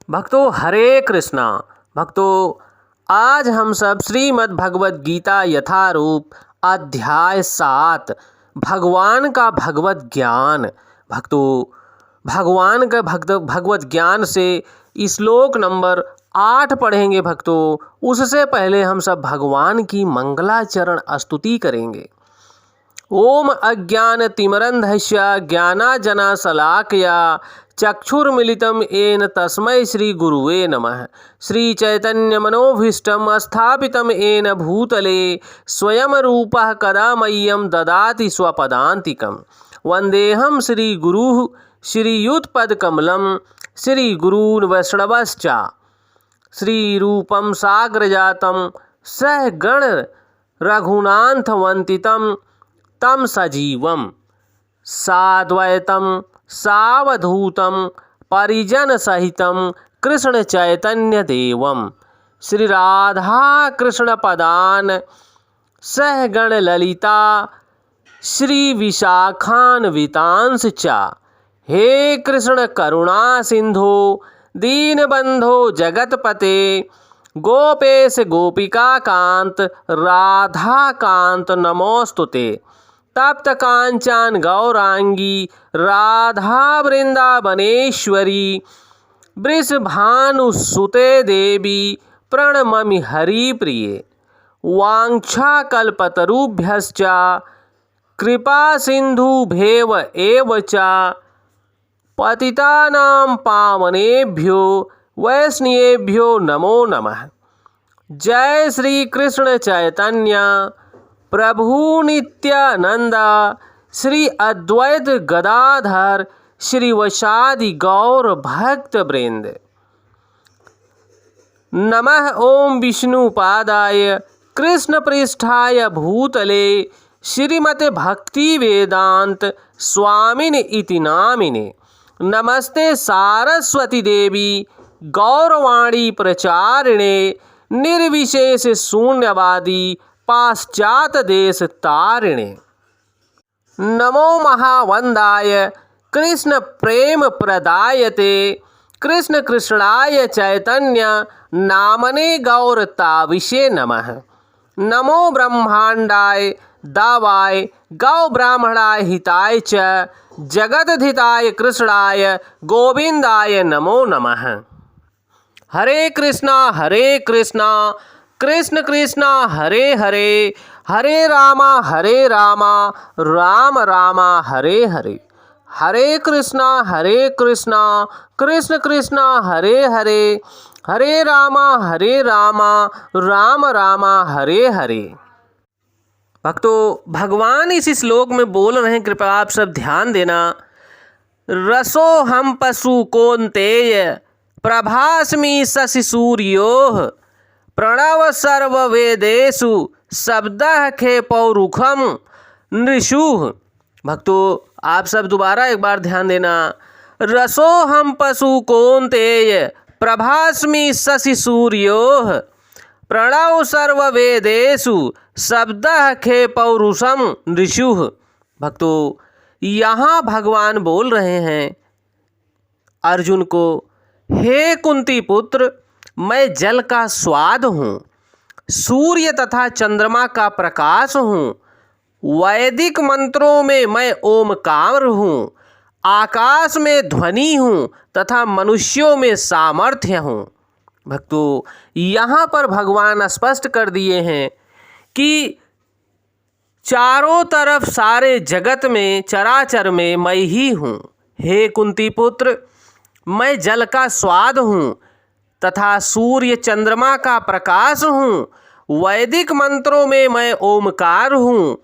भक्तों हरे कृष्णा। भक्तों आज हम सब श्रीमद् भगवद गीता यथारूप अध्याय 7 भगवान का भगवत ज्ञान। भक्तों भगवान का भगवत ज्ञान से श्लोक नंबर 8 पढ़ेंगे। भक्तों उससे पहले हम सब भगवान की मंगलाचरण स्तुति करेंगे। ओम अज्ञानतिमिरन्धस्य ज्ञानाञ्जनशलाकया चक्षुर्मिलितं येन तस्मै श्रीगुरुवे नमः। श्रीचैतन्यमनोभीष्टं स्थापितं येन भूतले स्वयं रूपः कदा मह्यं ददाति स्वपदान्तिकं। वन्देऽहं श्रीगुरुः श्रीयुतपदकमलं श्रीगुरून् वैष्णवश्च श्रीरूपं साग्रजातं सहगण रघुनाथवन्दितं तं सजीवं साद्वैतं सावधूतं परिजनसहितं कृष्णचैतन्यदेवं श्रीराधाकृष्णपदान् सहगणललिता श्रीविशाखान्वितांश्च। हे कृष्ण करुणा सिंधो दीनबंधो जगतपते गोपेश गोपिकाकांत राधाकांत नमोस्तुते। तप्त कांचन गौरांगी राधा वृंदावनेश्वरी वृषभानुसुते देवी प्रणममि हरिप्रिये। वाञ्छाकल्पतरुभ्यश्च कृपा सिन्धुभ्येव एव च पतितानां पावनेभ्यो वैष्णवेभ्यो नमो नमः। जय श्री कृष्ण चैतन्य प्रभु नित्यानंद श्री अद्वैत गदाधर श्रीवासादि गौर भक्त वृंद। नमः ओम विष्णुपादाय कृष्ण पृष्ठाय भूतले श्रीमते भक्ति वेदांत स्वामिने इति नामिने। नमस्ते सारस्वती देवी गौरवाणी प्रचारिणे निर्विशेष शून्यवादी पाश्चात देश तारिणे। नमो महावंदाय कृष्ण प्रेम प्रदायते कृष्ण कृष्णाय चैतन्य नामने गौरताविषे नमः। नमो ब्रह्मांडाय दावाय गौ ब्राह्मणाय हिताय च जगदधिताय कृष्णाय गोविंदाय नमो नमः। हरे कृष्णा कृष्ण कृष्णा हरे हरे हरे रामा राम रामा हरे हरे। हरे कृष्णा कृष्ण कृष्णा हरे हरे हरे रामा राम रामा हरे हरे। भक्तों भगवान इस श्लोक में बोल रहे हैं, कृपया आप सब ध्यान देना। रसो हम पशु कौन्तेय प्रभास्मि शशि सूर्योः प्रणव सर्ववेदेषु शब्दः खे पौरुखम नृषुः। भक्तों आप सब दोबारा एक बार ध्यान देना। रसो हम पशु कौन्तेय प्रभास्मि शशि सूर्योः प्रणव सर्ववेदेषु शब्दः खे पौरुषम नृषुः। भक्तों यहाँ भगवान बोल रहे हैं अर्जुन को, हे कुंती पुत्र मैं जल का स्वाद हूँ, सूर्य तथा चंद्रमा का प्रकाश हूँ, वैदिक मंत्रों में मैं ओमकार हूँ, आकाश में ध्वनि हूँ तथा मनुष्यों में सामर्थ्य हूँ। भक्तों यहाँ पर भगवान स्पष्ट कर दिए हैं कि चारों तरफ सारे जगत में चराचर में मैं ही हूँ। हे कुंती पुत्र मैं जल का स्वाद हूँ तथा सूर्य चंद्रमा का प्रकाश हूँ, वैदिक मंत्रों में मैं ओमकार हूँ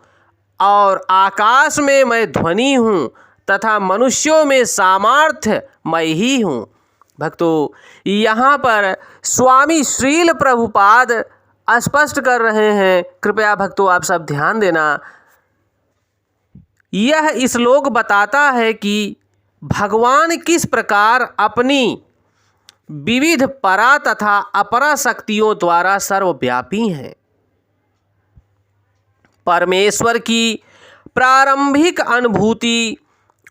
और आकाश में मैं ध्वनि हूँ तथा मनुष्यों में सामर्थ्य मैं ही हूँ। भक्तों यहाँ पर स्वामी श्रील प्रभुपाद स्पष्ट कर रहे हैं, कृपया भक्तों आप सब ध्यान देना। यह श्लोक बताता है कि भगवान किस प्रकार अपनी विविध परा तथा अपरा शक्तियों द्वारा सर्वव्यापी हैं। परमेश्वर की प्रारंभिक अनुभूति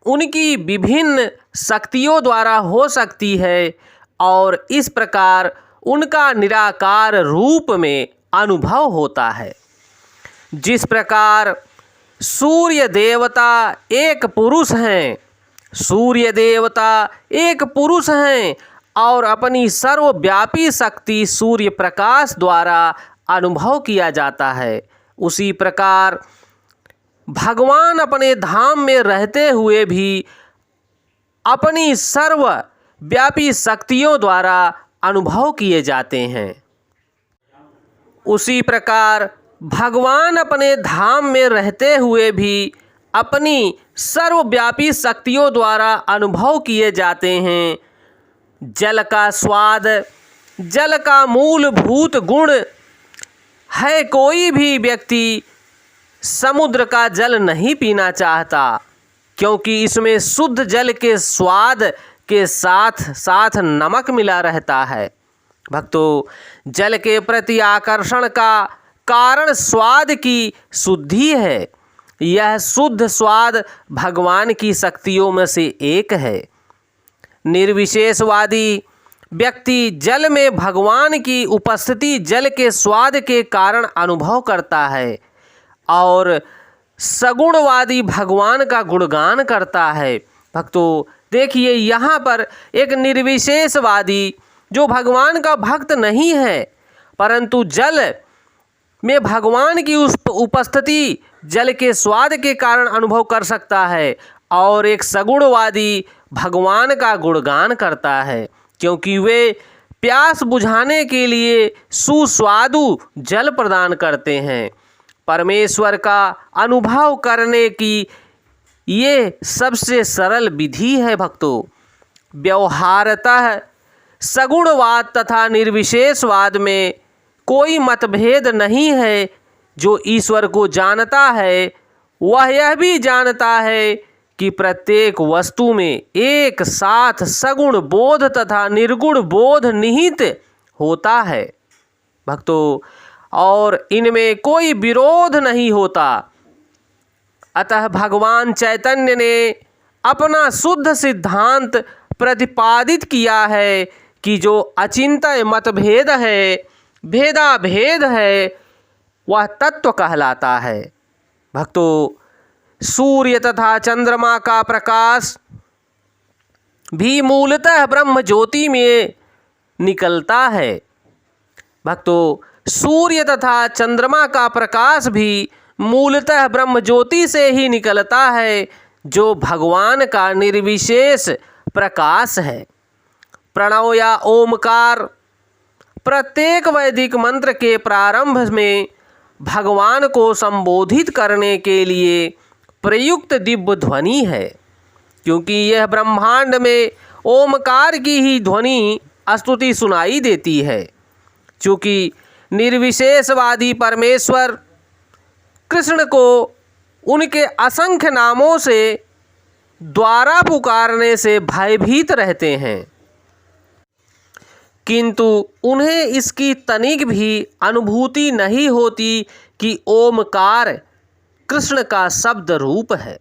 उनकी विभिन्न शक्तियों द्वारा हो सकती है और इस प्रकार उनका निराकार रूप में अनुभव होता है। जिस प्रकार सूर्य देवता एक पुरुष हैं, सूर्य देवता एक पुरुष हैं और अपनी सर्वव्यापी शक्ति सूर्य प्रकाश द्वारा अनुभव किया जाता है, उसी प्रकार भगवान अपने धाम में रहते हुए भी अपनी सर्वव्यापी शक्तियों द्वारा अनुभव किए जाते हैं। उसी प्रकार भगवान अपने धाम में रहते हुए भी अपनी सर्वव्यापी शक्तियों द्वारा अनुभव किए जाते हैं। जल का स्वाद, जल का मूलभूत गुण है। कोई भी व्यक्ति समुद्र का जल नहीं पीना चाहता, क्योंकि इसमें शुद्ध जल के स्वाद के साथ साथ नमक मिला रहता है। भक्तों, जल के प्रति आकर्षण का कारण स्वाद की शुद्धि है। यह शुद्ध स्वाद भगवान की शक्तियों में से एक है। निर्विशेषवादी व्यक्ति जल में भगवान की उपस्थिति जल के स्वाद के कारण अनुभव करता है और सगुणवादी भगवान का गुणगान करता है। भक्तों, देखिए यहाँ पर एक निर्विशेषवादी जो भगवान का भक्त नहीं है, परंतु जल में भगवान की उस उपस्थिति जल के स्वाद के कारण अनुभव कर सकता है, और एक सगुणवादी भगवान का गुणगान करता है, क्योंकि वे प्यास बुझाने के लिए सुस्वादु जल प्रदान करते हैं। परमेश्वर का अनुभव करने की ये सबसे सरल विधि है। भक्तों, व्यवहारतः सगुणवाद तथा निर्विशेषवाद में कोई मतभेद नहीं है। जो ईश्वर को जानता है वह यह भी जानता है कि प्रत्येक वस्तु में एक साथ सगुण बोध तथा निर्गुण बोध निहित होता है। भक्तों, और इनमें कोई विरोध नहीं होता। अतः भगवान चैतन्य ने अपना शुद्ध सिद्धांत प्रतिपादित किया है कि जो अचिंत्य मतभेद है, भेदाभेद है, वह तत्व कहलाता है। भक्तों, सूर्य तथा चंद्रमा का प्रकाश भी मूलतः ब्रह्म ज्योति में निकलता है। भक्तों, सूर्य तथा चंद्रमा का प्रकाश भी मूलतः ब्रह्म ज्योति से ही निकलता है, जो भगवान का निर्विशेष प्रकाश है। प्रणव या ओमकार प्रत्येक वैदिक मंत्र के प्रारंभ में भगवान को संबोधित करने के लिए प्रयुक्त दिव्य ध्वनि है, क्योंकि यह ब्रह्मांड में ओमकार की ही ध्वनि स्तुति सुनाई देती है। चूँकि निर्विशेषवादी परमेश्वर कृष्ण को उनके असंख्य नामों से द्वारा पुकारने से भयभीत रहते हैं, किंतु उन्हें इसकी तनिक भी अनुभूति नहीं होती कि ओमकार कृष्ण का शब्द रूप है।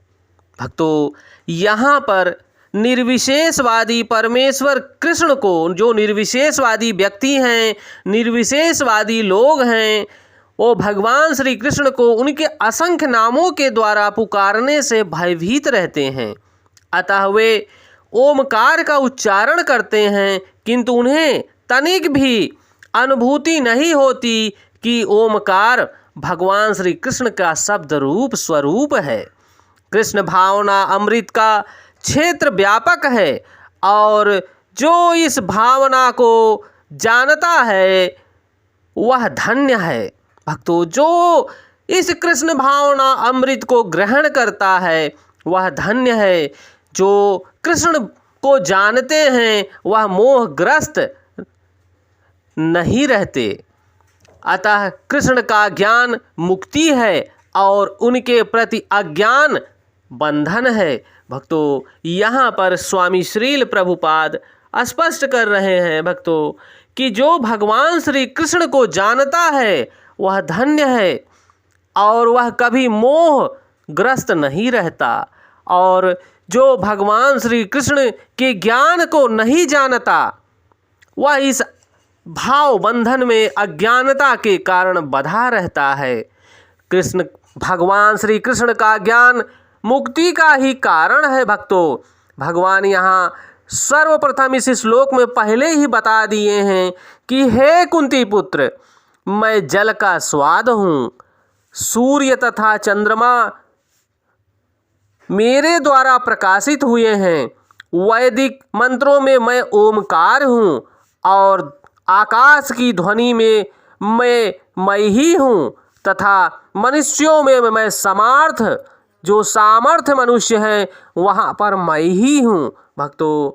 भक्तों, यहाँ पर निर्विशेषवादी परमेश्वर कृष्ण को, जो निर्विशेषवादी व्यक्ति हैं, निर्विशेषवादी लोग हैं, वो भगवान श्री कृष्ण को उनके असंख्य नामों के द्वारा पुकारने से भयभीत रहते हैं। अतः वे ओमकार का उच्चारण करते हैं, किंतु उन्हें तनिक भी अनुभूति नहीं होती कि ओमकार भगवान श्री कृष्ण का शब्द रूप स्वरूप है। कृष्ण भावना अमृत का क्षेत्र व्यापक है, और जो इस भावना को जानता है वह धन्य है। भक्तों, जो इस कृष्ण भावना अमृत को ग्रहण करता है वह धन्य है। जो कृष्ण को जानते हैं वह मोहग्रस्त नहीं रहते। अतः कृष्ण का ज्ञान मुक्ति है और उनके प्रति अज्ञान बंधन है। भक्तों, यहाँ पर स्वामी श्रील प्रभुपाद स्पष्ट कर रहे हैं भक्तों कि जो भगवान श्री कृष्ण को जानता है वह धन्य है, और वह कभी मोहग्रस्त नहीं रहता। और जो भगवान श्री कृष्ण के ज्ञान को नहीं जानता वह इस भाव बंधन में अज्ञानता के कारण बंधा रहता है। कृष्ण भगवान श्री कृष्ण का ज्ञान मुक्ति का ही कारण है भक्तों। भगवान यहाँ सर्वप्रथम इस श्लोक में पहले ही बता दिए हैं कि हे कुंती पुत्र, मैं जल का स्वाद हूँ, सूर्य तथा चंद्रमा मेरे द्वारा प्रकाशित हुए हैं। वैदिक मंत्रों में मैं ओमकार हूँ और आकाश की ध्वनि में मैं ही हूँ तथा मनुष्यों में मैं समर्थ, जो सामर्थ्य मनुष्य हैं वहाँ पर मैं ही हूँ। भक्तों,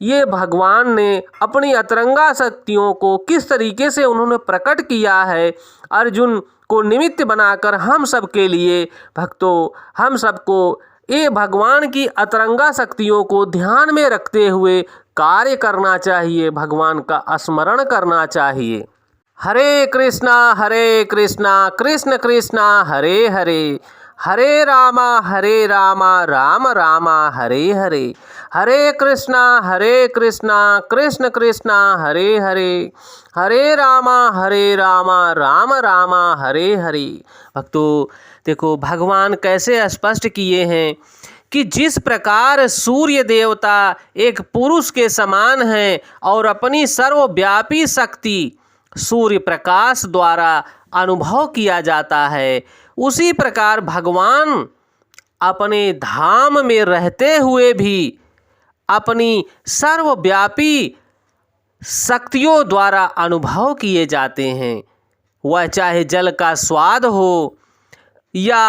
ये भगवान ने अपनी अतरंगा शक्तियों को किस तरीके से उन्होंने प्रकट किया है अर्जुन को निमित्त बनाकर हम सब के लिए। भक्तों, हम सबको ये भगवान की अतरंगा शक्तियों को ध्यान में रखते हुए कार्य करना चाहिए, भगवान का स्मरण करना चाहिए। हरे कृष्णा कृष्ण कृष्णा हरे हरे, हरे रामा राम रामा हरे हरे, हरे कृष्णा कृष्ण कृष्णा हरे हरे, हरे रामा राम रामा हरे हरे। भक्तों देखो, भगवान कैसे स्पष्ट किए हैं कि जिस प्रकार सूर्य देवता एक पुरुष के समान हैं और अपनी सर्वव्यापी शक्ति सूर्य प्रकाश द्वारा अनुभव किया जाता है, उसी प्रकार भगवान अपने धाम में रहते हुए भी अपनी सर्वव्यापी शक्तियों द्वारा अनुभव किए जाते हैं। वह चाहे जल का स्वाद हो या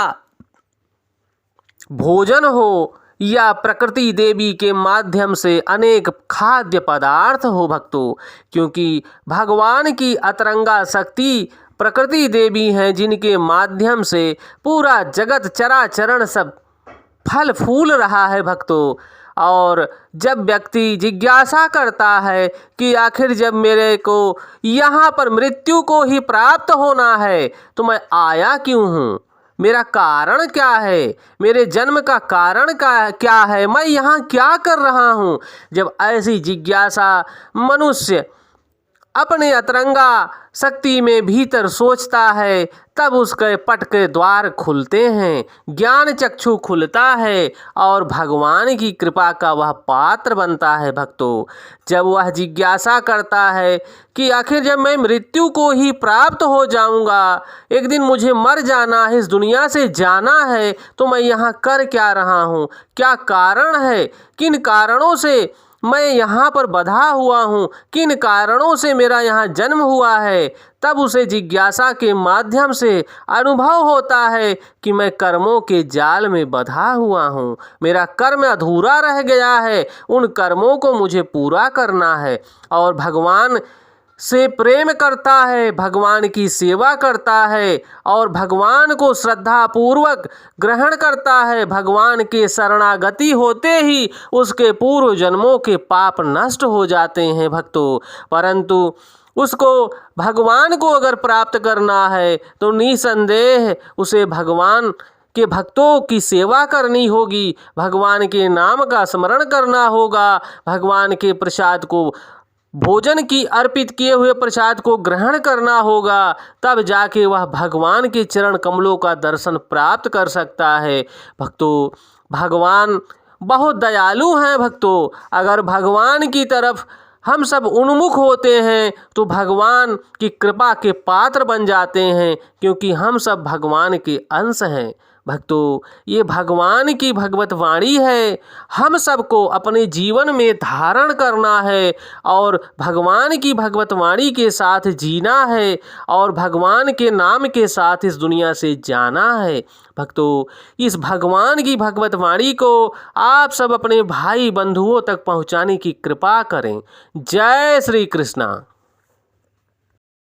भोजन हो या प्रकृति देवी के माध्यम से अनेक खाद्य पदार्थ हो भक्तों, क्योंकि भगवान की अतरंगा शक्ति प्रकृति देवी हैं जिनके माध्यम से पूरा जगत चराचरण सब फल फूल रहा है भक्तों। और जब व्यक्ति जिज्ञासा करता है कि आखिर जब मेरे को यहाँ पर मृत्यु को ही प्राप्त होना है तो मैं आया क्यों हूँ, मेरा कारण क्या है, मेरे जन्म का कारण क्या है, मैं यहाँ क्या कर रहा हूँ, जब ऐसी जिज्ञासा मनुष्य अपने अतरंगा शक्ति में भीतर सोचता है, तब उसके पट के द्वार खुलते हैं, ज्ञान चक्षु खुलता है और भगवान की कृपा का वह पात्र बनता है भक्तों। जब वह जिज्ञासा करता है कि आखिर जब मैं मृत्यु को ही प्राप्त हो जाऊंगा, एक दिन मुझे मर जाना है, इस दुनिया से जाना है, तो मैं यहाँ कर क्या रहा हूँ, क्या कारण है, किन कारणों से मैं यहाँ पर बंधा हुआ हूँ, किन कारणों से मेरा यहाँ जन्म हुआ है, तब उसे जिज्ञासा के माध्यम से अनुभव होता है कि मैं कर्मों के जाल में बंधा हुआ हूँ, मेरा कर्म अधूरा रह गया है, उन कर्मों को मुझे पूरा करना है। और भगवान से प्रेम करता है, भगवान की सेवा करता है और भगवान को श्रद्धा पूर्वक ग्रहण करता है। भगवान के शरणागति होते ही उसके पूर्व जन्मों के पाप नष्ट हो जाते हैं भक्तों। परंतु उसको भगवान को अगर प्राप्त करना है तो निसंदेह उसे भगवान के भक्तों की सेवा करनी होगी, भगवान के नाम का स्मरण करना होगा, भगवान के प्रसाद को भोजन की अर्पित किए हुए प्रसाद को ग्रहण करना होगा, तब जाके वह भगवान के चरण कमलों का दर्शन प्राप्त कर सकता है। भक्तों, भगवान बहुत दयालु हैं भक्तों। अगर भगवान की तरफ हम सब उन्मुख होते हैं तो भगवान की कृपा के पात्र बन जाते हैं, क्योंकि हम सब भगवान के अंश हैं। भक्तों, ये भगवान की भगवत वाणी है, हम सबको अपने जीवन में धारण करना है और भगवान की भगवत वाणी के साथ जीना है और भगवान के नाम के साथ इस दुनिया से जाना है। भक्तों, इस भगवान की भगवत वाणी को आप सब अपने भाई बंधुओं तक पहुंचाने की कृपा करें। जय श्री कृष्णा।